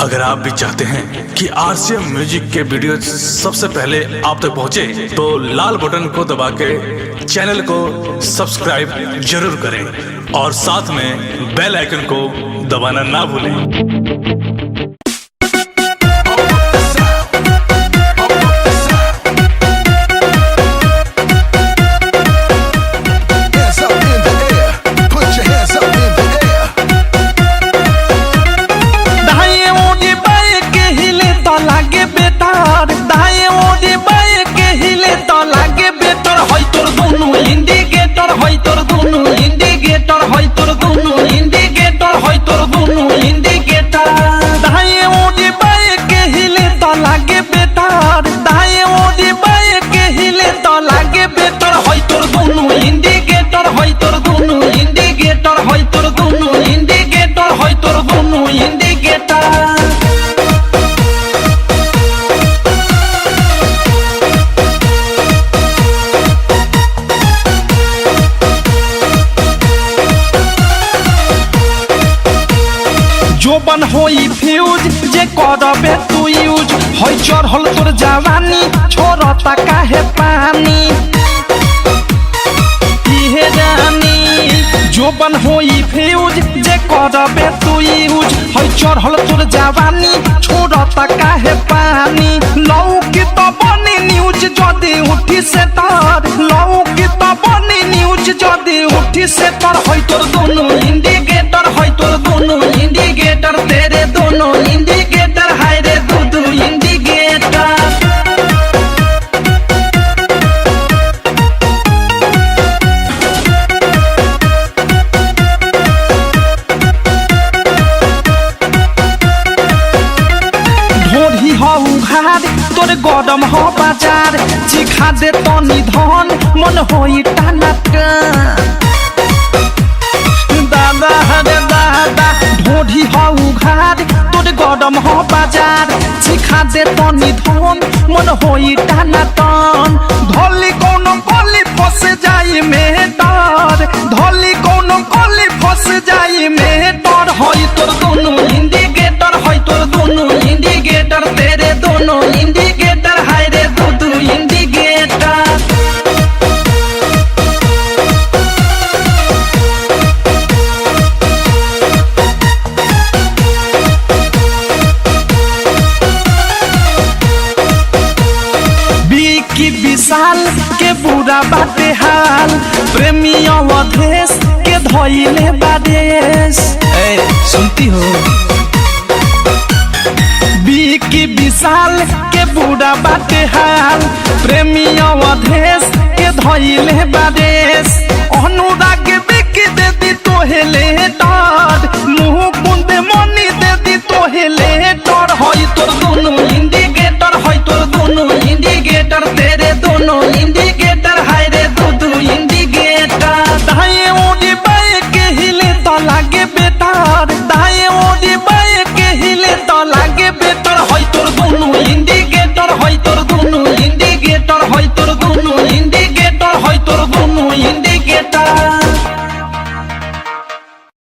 अगर आप भी चाहते हैं कि आरसीएम म्यूजिक के वीडियो सबसे पहले आप तक पहुंचे, तो लाल बटन को दबा के चैनल को सब्सक्राइब जरूर करें और साथ में बेल आइकन को दबाना ना भूलें। जोबन होई फ्यूज जे करबे तू यूज होई चढ़ल तोर जवानी छोड़ता काहे पानी इहे रानी। जोबन होई फ्यूज जे करबे तू यूज होई चढ़ल तोर जवानी छोड़ता काहे पानी। लौकी तो बनी न्यूज जदी उठी से तार, लौकी तो बनी न्यूज जदी उठी से तार। होई तोर दोनों इंडिकेटर, होई तोर दोनों इंडिकेटर, तेरे दोनों इंडिकेटर, हाय रे दो इंडिकेटर। ढोरी हो उघार तोरे गरम हो बाजार, चिखा दे तनी धन मन होई टानाटा। दादा हरे दादा ढोरी हो उघार तोरे गरम हो बाजार, चिखा दे तनी धन मन होई टानाटन। धोली कोनो कोली फंस जाई में डर, धोली कोनो कोली फंस जाई में डर। होई तोर दोनों इंडिकेटर, होई तोर दोनों इंडिकेटर, तेरे दोनों इंडिकेटर, हाय रे दो इंडिकेटर। की विशाल के बुरा बाटे हाल, प्रेमी अवधेश के धोइले बादेश। सुनती हो की विशाल के बुरा बाटे हाल, प्रेमी अवधेश के धोइले बादेश। अनुराग बिकी दे दी तोहेले डर, मुँह कुंदे मनी दे दी तोहेले डर। होई तोर दोनों इंडिकेटर, होई तोर दोनों इंडिकेटर, तेरे दोनों